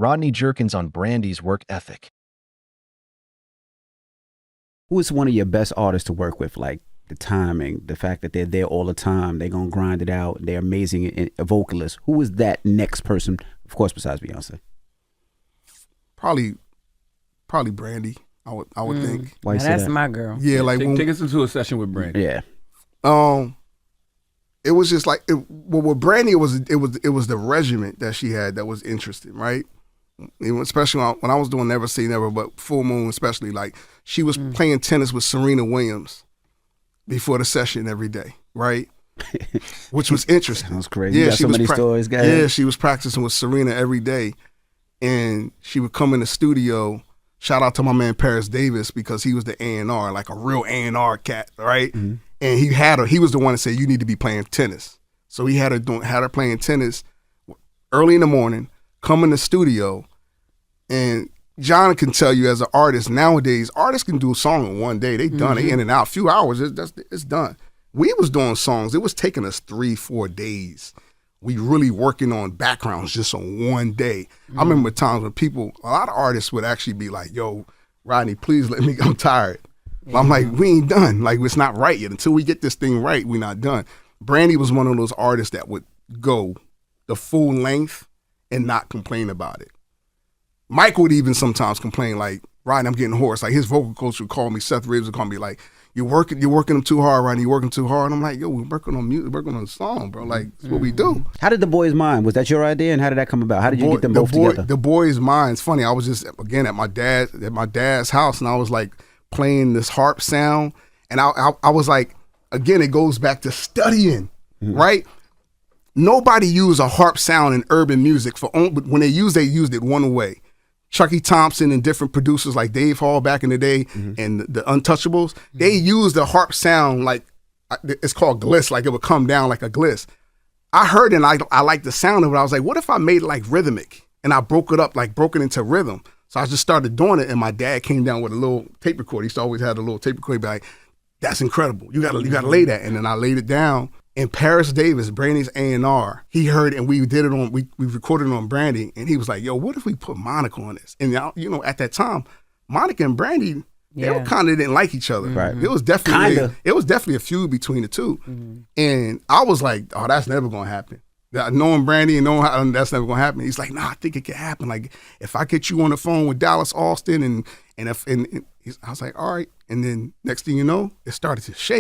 Rodney Jerkins on Brandy's work ethic. Who is one of your best artists to work with? Like the timing, the fact that they're there all the time, they're going to grind it out, they're amazing vocalists. Who is that next person, of course, besides Beyonce? Probably Brandy, I would think. Why you say That's that? my girl. Yeah, like Take us into a session with Brandy. Yeah. It was just like with Brandy, it was the regiment that she had that was interesting, right? Especially when I was doing Never Say Never, but Full Moon especially, like she was playing tennis with Serena Williams before the session every day, right? Which was interesting. Sounds crazy. Yeah, You got so many stories, guys. Yeah, she was practicing with Serena every day, and she would come in the studio. Shout out to my man Paris Davis because he was the A&R, like a real A&R cat, right? Mm-hmm. And he was the one that said you need to be playing tennis. So he had her playing tennis early in the morning, come in the studio, and John can tell you as an artist nowadays, artists can do a song in one day. They done it in and out, a few hours, it's done. We was doing songs. It was taking us 3-4 days. We really working on backgrounds just on one day. I remember times when a lot of artists would actually be like, yo, Rodney, please let me, I'm tired. I'm like, we ain't done. Like, it's not right yet. Until we get this thing right, we're not done. Brandy was one of those artists that would go the full length and not complain about it. Mike would even sometimes complain, like, Rodney, I'm getting hoarse. Like, his vocal coach would call me, Seth Reeves would call me like, you're working them too hard, Rodney, you're working too hard. And I'm like, yo, we're working on music, working on a song, bro. Like, that's what we do. How did The Boy's Mind, was that your idea, and how did that come about? How did you get them both together? The Boy's Mind, it's funny, I was just, again, at my dad's house, and I was like playing this harp sound, and I was like, again, it goes back to studying, right? Nobody used a harp sound in urban music when they used it one way. Chucky Thompson and different producers like Dave Hall back in the day and the Untouchables, they used the harp sound like, it's called gliss, like it would come down like a gliss. I heard it and I liked the sound of it. I was like, what if I made it like rhythmic? And I broke it into rhythm. So I just started doing it, and my dad came down with a little tape recorder. He used to always have a little tape recorder. He'd be like, that's incredible. You gotta lay that. And then I laid it down. And Paris Davis, Brandy's A&R, he heard, and we recorded it on Brandy, and he was like, yo, what if we put Monica on this? And at that time, Monica and Brandy, they kind of didn't like each other. Right. It was definitely a feud between the two. Mm-hmm. And I was like, oh, that's never gonna happen. Knowing Brandy and knowing how that's never gonna happen. He's like, nah, I think it can happen. Like, if I get you on the phone with Dallas Austin, and I was like, all right. And then next thing you know, it started to shake.